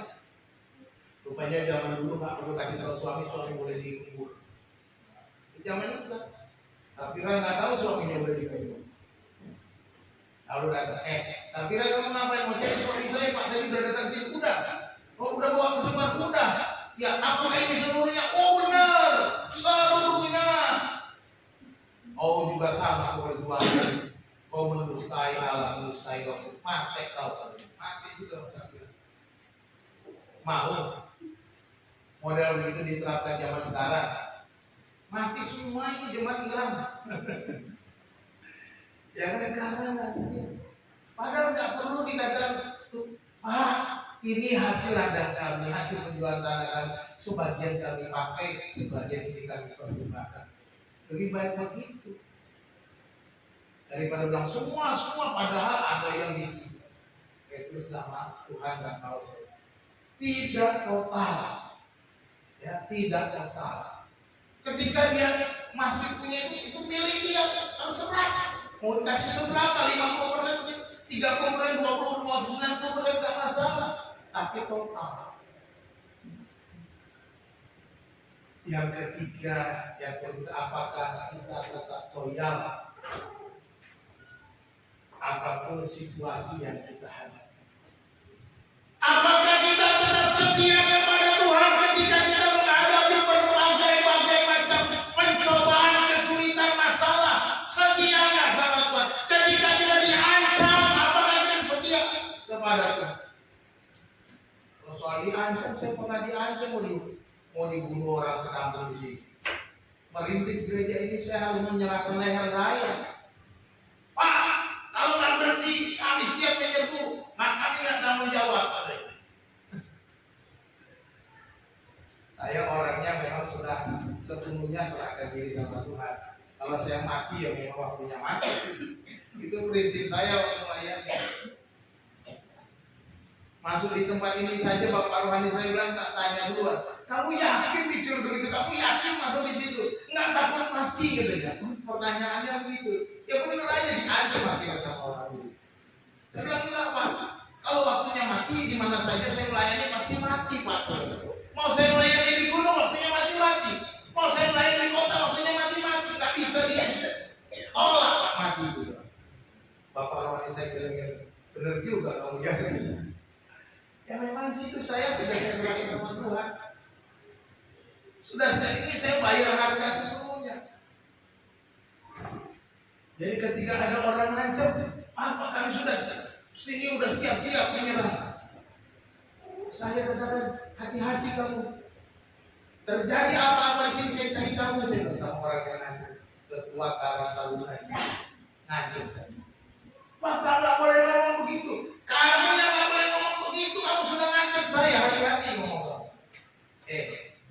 Rupanya zaman dulu nggak perlu kasih tahu suami boleh dikubur. Zaman itu kan, Safira nggak tahu suaminya boleh dikubur. Lalu datang, Safira kamu ngapain? Mau cari suami saya Pak, tadi udah datang sini kuda. Oh udah bawa persembahan kuda. Ya apakah ini seluruhnya? Oh benar, seluruhnya. Oh juga sama seperti suami. Kau mendustai Allah, mendustai Roh. Mati kau, mati juga Safira. Mau model begitu diterapkan zaman sekarang, mati semua ini zaman hilang. Jangan karena padahal nggak perlu dikatakan tuh, Pak, ini hasil ladang kami, hasil penjualan tanah kami, sebagian kami pakai, sebagian ini kami persembahkan. Lebih baik begitu daripada bilang semua padahal ada yang di sini. Terus nama Tuhan dan mau tidak total. Ya, tidak total. Ketika dia masih punya itu milik dia, terserah. Mau dikasih seberapa, 50%, 30%, 20%, 90% tidak masalah. Tapi total. Yang ketiga, yang kedua, apakah kita tetap loyal apapun situasi yang kita hadapi? Apakah kita tetap setia kepada Tuhan ketika kita menghadapi berbagai macam pencobaan, kesulitan, masalah? Setia nggak sama Tuhan? Ketika kita diancam, apakah kita setia kepada Tuhan? Kalau soal diancam, saya pernah diancam mau dibunuh orang sekampung di sini. Merintis gereja ini saya harus menyerahkan leher raya. Pak, kalau nggak berhenti, kami siap menyerbu. Kami nggak tanggung jawab. Saya orangnya memang sudah sepenuhnya serahkan diri sama Tuhan. Kalau saya mati ya memang waktunya mati. Itu prinsip saya waktu melayani. Masuk di tempat ini saja Bapak Rohani saya bilang tak tanya duluan. Kamu yakin dicuri begitu? Kamu yakin masuk di situ? Nggak takut mati katanya. Pertanyaannya begitu. Ya benar aja diancam mati sama orang itu. Saya bilang enggak Pak. Kalau waktunya mati di mana saja saya melayani pasti mati Pak. Mau saya melayani di gunung, waktunya mati-mati. Mau saya melayani di kota, waktunya mati-mati. Tak bisa ditolak mati itu. Bapak rohani saya bilang, benar juga kamu ya. Ya memang itu saya sudah saya serahkan sama Tuhan. Sudah saya bayar harga seluruhnya. Jadi ketika ada orang ngancam, apa kami sudah sini udah siap-siap menyerah. Saya katakan, hati-hati kamu. Terjadi apa-apa di sini saya cari kamu. Saya bilang sama orang yang ngancam, ketua Karang Taruna ngancam saya. Bapak nggak boleh ngomong begitu. Kamu yang nggak boleh ngomong begitu. Kamu sudah ngancam saya, hati-hati ngomong.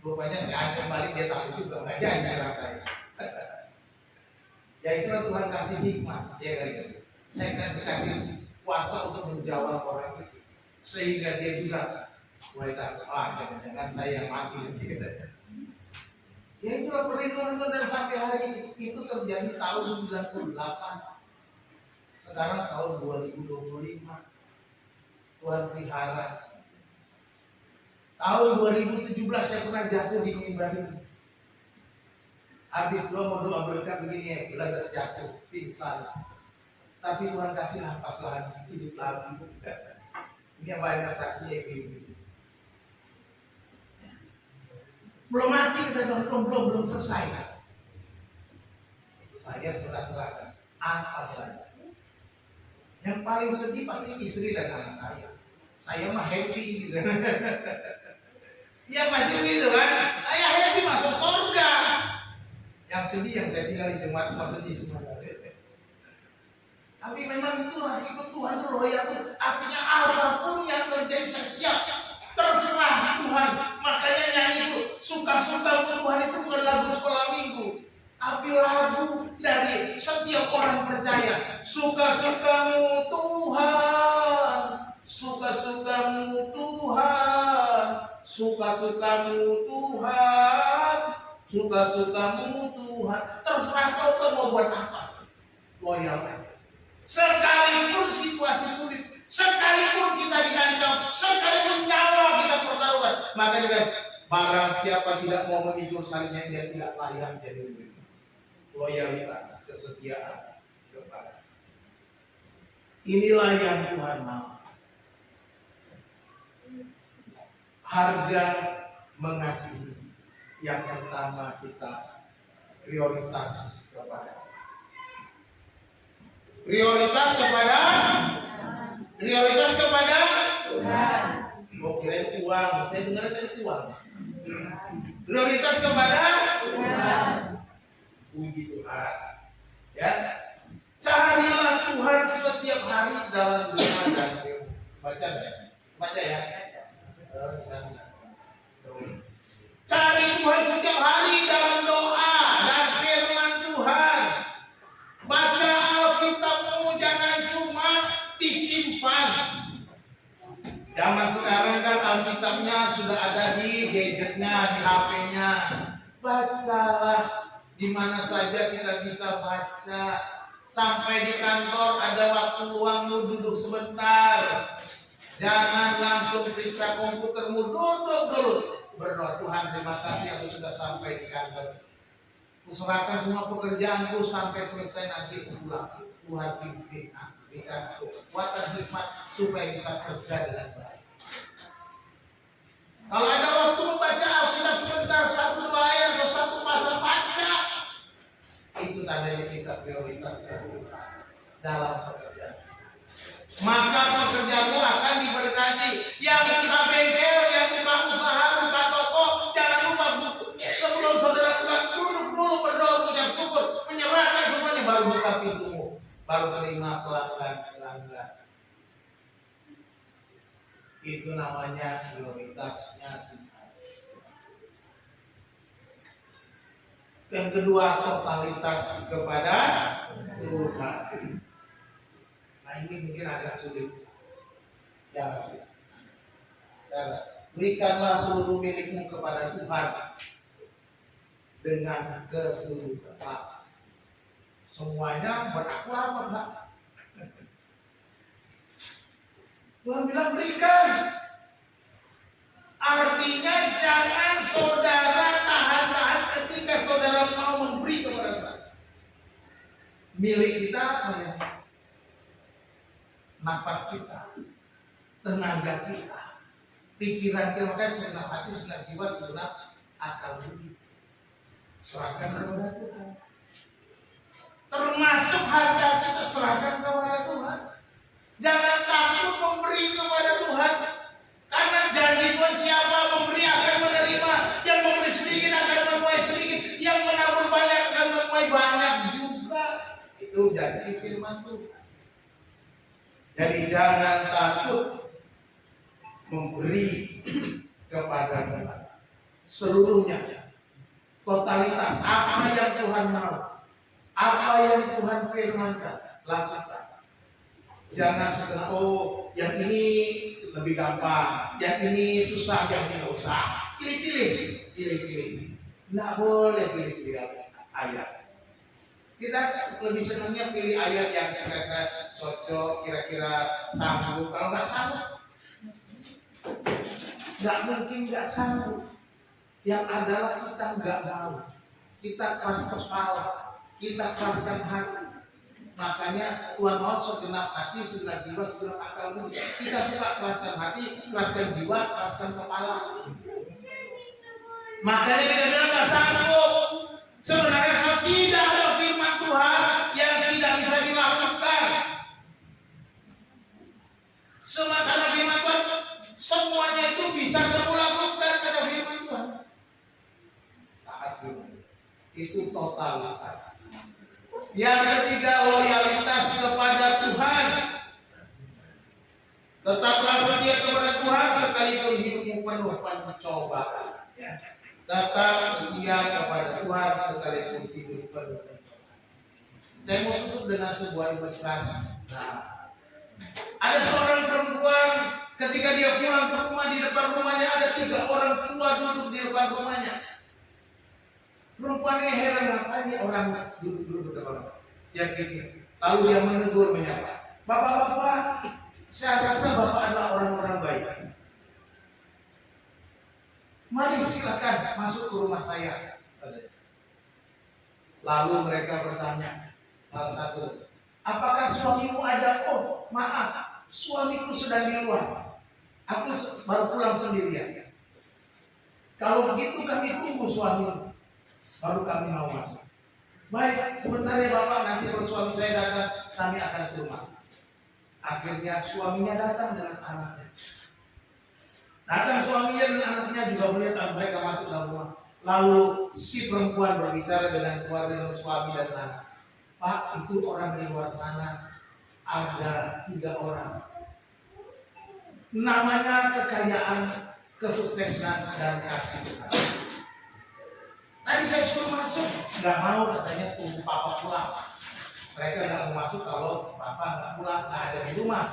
Rupanya saya ancam balik, dia takut juga, nggak jadi nyerang saya. Ya itulah Tuhan kasih hikmah, ya kan? Saya kan dikasih kuasa untuk menjawab orang itu, sehingga dia juga mulai takut. Jangan-jangan saya yang mati nanti. Ya itulah perlindungan Tuhan, dan sampai hari ini itu terjadi tahun 98. Sekarang tahun 2025. Tuhan pelihara. Tahun 2017 saya pernah jatuh di mimbar ini. Habis doa berkat begini, belajar jatuh, pingsan. Tapi Tuhan kasih nafas lagi, hidup lagi. Ini banyak saksinya ibu-ibu. Belum mati kita belum selesai. Saya serah-serahkan apa saja. Yang paling sedih pasti istri dan anak saya. Saya mah happy gitu. Ya pasti begitu kan. Saya happy masuk surga. Yang sedih yang saya tinggal di jemaat semua sedih semua. Tapi memang itulah ikut Tuhan itu loyal. Artinya apapun yang terjadi saya siap. Terserah Tuhan. Makanya nyanyi itu suka-suka Tuhan itu bukan lagu sekolah minggu, tapi lagu dari setiap orang percaya. Suka-sukamu Tuhan, suka-sukamu Tuhan, suka-sukamu Tuhan, suka-sukamu Tuhan. Terserah kau mau buat apa, loyal aja. Sekalipun situasi sulit, sekalipun kita diancam, sekalipun nyawa kita pertaruhkan, makanya kan barang siapa tidak mau memikul salibnya, dia tidak layak jadi murid. Loyalitas, kesetiaan kepada. Inilah yang Tuhan mau. Harga mengasihi. Yang pertama kita prioritas kepada. Prioritas kepada Tuhan. Mau kirain uang, saya dengar tadi uang. Prioritas kepada Tuhan. Puji Tuhan. Ya, carilah Tuhan setiap hari dalam doa dan firman. Baca ya. Cari Tuhan setiap hari dalam doa dan firman Tuhan. Baca Alkitabmu, jangan cuma disimpan. Zaman sekarang kan Alkitabnya sudah ada di gadgetnya, di HP-nya. Bacalah di mana saja kita bisa baca. Sampai di kantor ada waktu luang, lu duduk sebentar. Jangan langsung periksa komputermu, duduk dulu. Berdoa, Tuhan terima kasih aku sudah sampai di kantor. Kuserahkan semua pekerjaanku sampai selesai, nanti pulang. Tuhan pimpin aku, berikan aku kekuatan hikmat supaya bisa kerja dengan baik. Kalau ada waktu membaca Alkitab sebentar, 1-2 ayat atau 1 pasal baca, itu tandanya kita prioritaskan Tuhan dalam pekerjaan. Maka pekerjaanmu akan diberkati. Yang buka bengkel, yang buka usaha, buka toko, jangan lupa sebelum saudara buka, duduk dulu berdoa, ucap syukur, menyerahkan semuanya, baru buka pintumu, baru terima pelanggan. Itu namanya prioritasnya Tuhan. Yang kedua, totalitas kepada Tuhan. Nah ini mungkin agak sulit. Ya sulit. Berikanlah seluruh milikmu kepada Tuhan dengan ketulusan. Semuanya berlaku apa, Pak? Tuhan bilang berikan. Artinya jangan saudara tahan-tahan ketika saudara mau memberi kepada Tuhan. Milik kita apa ya? Nafas kita, tenaga kita, pikiran kita, makanya segenap hati, segenap jiwa, segenap akal budi. Serahkan kepada Tuhan. Termasuk harta kita serahkan kepada Tuhan. Jangan takut memberi kepada Tuhan. Karena janji Tuhan, siapa memberi akan menerima. Yang memberi sedikit akan menuai sedikit. Yang menabur banyak akan menuai banyak juga. Itu janji firman Tuhan. Jadi jangan takut memberi kepada Tuhan. Seluruhnya, totalitas apa yang Tuhan mau, apa yang Tuhan firmankan, lakukan. Jangan setentu yang ini lebih gampang, yang ini susah, yang ini nggak usah. Pilih. Nggak boleh pilih ayat. Kita lebih senangnya pilih ayat yang kira-kira cocok, kira-kira sanggup. Kalau nggak sanggup, nggak mungkin nggak sanggup. Yang adalah kita nggak mau, kita keras kepala, kita keraskan hati. Makanya Tuhan mau segenap hati, segenap jiwa, segenap akal budi. Kita suka keraskan hati, keraskan jiwa, keraskan kepala. Makanya kita bilang nggak sanggup. Sebenarnya tidak ada firman Tuhan yang tidak bisa dilakukan. Karena firman Tuhan semuanya itu bisa kamu lakukan karena firman Tuhan. Taat firman. Itu totalitas. Yang ketiga, loyalitas kepada Tuhan. Tetaplah setia kepada Tuhan sekalipun hidupmu penuh pencobaan. Tetap setia kepada Tuhan sekalipun hidup penuh pencobaan. Saya mau tutup dengan sebuah ilustrasi. Nah, ada seorang perempuan ketika dia pulang ke rumah, di depan rumahnya ada 3 orang tua duduk di depan rumahnya. Perempuan ini heran, ngapain nih orang duduk di depan rumah? Dia pikir. Lalu dia menegur, menyapa. Bapak-bapak, saya rasa bapak adalah orang-orang baik. Mari silakan masuk ke rumah saya. Lalu mereka bertanya, salah satu, apakah suamimu ada? Oh, maaf, suamiku sedang di luar. Aku baru pulang sendirian. Kalau begitu kami tunggu suamimu, baru kami mau masuk. Baik, sebentar ya Bapak, nanti kalau suami saya datang, kami akan suruh masuk. Akhirnya suaminya datang dengan anaknya. Datang suaminya dan anaknya juga melihat mereka masuk dalam rumah. Lalu si perempuan berbicara dengan keluarga dan suami dan anak. Pak, itu orang di luar sana ada 3 orang. Namanya kekayaan, kesuksesan, dan kasih Tuhan. Tadi saya suruh masuk, nggak mau, katanya tunggu papa pulang. Mereka nggak mau masuk kalau papa nggak pulang, nggak ada di rumah.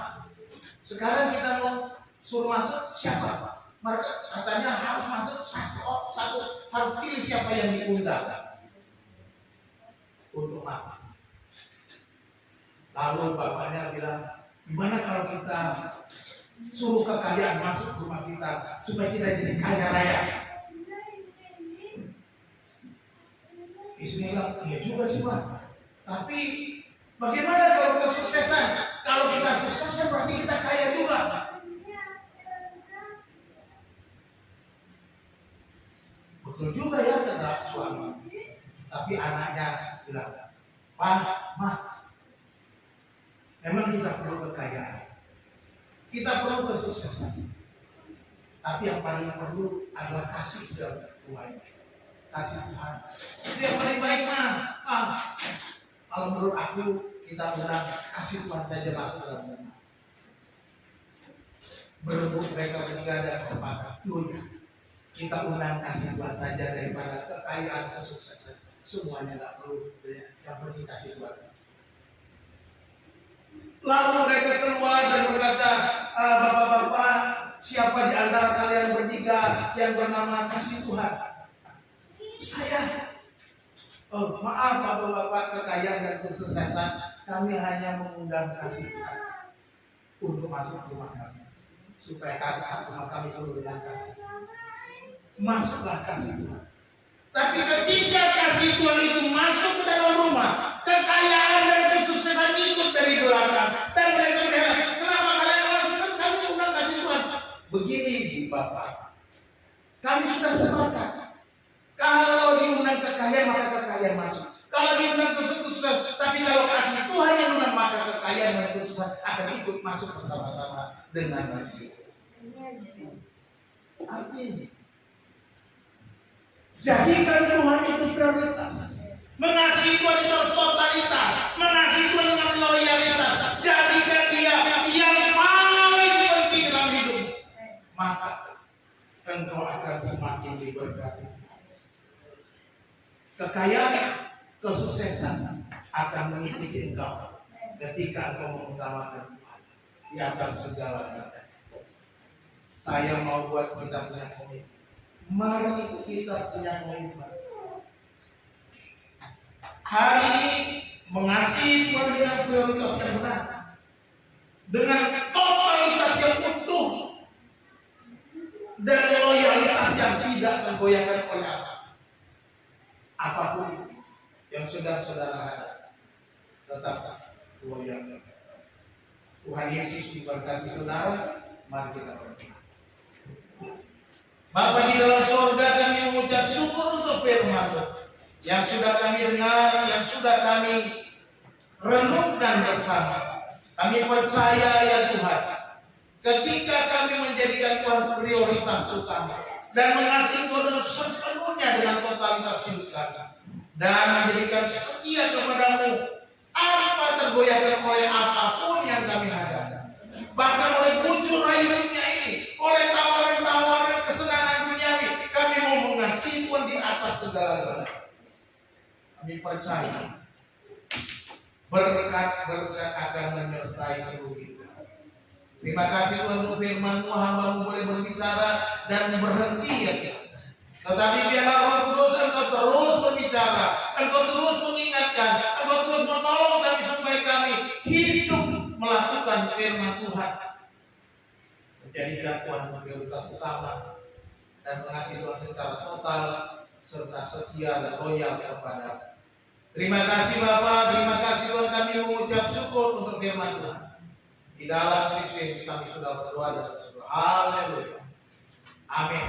Sekarang kita mau suruh masuk, siapa? Mereka katanya harus masuk satu, harus pilih siapa yang diundang untuk masuk. Lalu bapaknya bilang, gimana kalau kita suruh kekayaan masuk rumah kita supaya kita jadi kaya raya? Istrinya bilang, iya juga sih Pak. Tapi bagaimana kalau kesuksesan? Kalau kita sukses kan berarti kita kaya juga. Betul juga ya kata suami. Tapi anaknya bilang, Pak, Ma, memang kita perlu kekayaan. Kita perlu kesuksesan. Tapi yang paling perlu adalah kasih dalam rumah ini. Kasih Tuhan. Itu yang paling baik mah. Kalau menurut aku kita benar kasih Tuhan saja masuk dalam rumah. Berebut mereka bertiga dan sepakat. Ya, kita undang kasih Tuhan saja daripada kekayaan, kesuksesan. Semuanya nggak perlu. Yang penting kasih Tuhan. Lalu mereka keluar dan berkata, bapak-bapak, siapa di antara kalian bertiga yang bernama kasih Tuhan? Saya. Oh, maaf bapak-bapak, kekayaan dan kesuksesan kami hanya mengundang kasih Tuhan untuk masuk rumah kami. supaya kami penuh dengan kasih. Masuklah kasih Tuhan. Tapi ketika kasih Tuhan itu masuk ke dalam rumah, kekayaan dan kesuksesan ikut dari belakang. Dan mereka berkata, kenapa kalian masuk? Kan kami undang kasih Tuhan. Begini Ibu Bapak, kami sudah sepakat. Kalau diundang kekayaan maka kekayaan masuk. Kalau diundang kesuksesan, tapi kalau kasih Tuhan yang undang maka kekayaan dan kesuksesan akan ikut masuk bersama-sama dengan dia. Artinya, jadikan Tuhan itu prioritas. Mengasihi Tuhan itu harus totalitas. Mengasihi Tuhan dengan loyalitas. Jadikan dia yang paling penting dalam hidup. Maka engkau akan semakin diberkati. Kekayaan, kesuksesan akan mengikuti engkau ketika engkau mengutamakan Tuhan di atas segala-galanya. Saya mau buat kita punya komitmen. Mari kita punya komitmen. Hari ini mengasihi Tuhan dengan prioritas yang benar, dengan totalitas yang utuh, dan loyalitas yang tidak tergoyahkan oleh apapun itu yang saudara hadapi. Tetap loyal. Tuhan Yesus memberkati saudara. Mari kita berdoa. Bapa di dalam surga, kami mengucap syukur untuk firman-Mu yang sudah kami dengar, yang sudah kami renungkan bersama. Kami percaya ya Tuhan, ketika kami menjadikan Tuhan prioritas utama dan mengasihi Tuhan dengan sepenuhnya dengan totalitas hidup kami dan menjadikan setia kepada-Mu, apa tergoyahkan oleh apapun yang kami hadapi, bahkan oleh bujuk rayu dunia ini, oleh tawaran-tawaran kesenangan duniawi, kami mau mengasihi Tuhan di atas segala-galanya. Kami percaya berkat akan menyertai seluruh kita. Terima kasih Tuhan untuk firman-Mu, hamba-Mu boleh berbicara dan berhenti ya Tuhan. Tetapi biarlah Roh Kudus Engkau terus berbicara, Engkau terus mengingatkan, Engkau terus menolong kami supaya kami hidup melakukan firman Tuhan, menjadikan Tuhan prioritas utama dan mengasihi Tuhan secara total serta setia dan loyal kepada. Terima kasih Bapa, terima kasih Tuhan, kami mengucap syukur untuk firman Tuhan. Di dalam Kristus Yesus kami sudah berdoa dan bersyukur. Haleluya. Amin.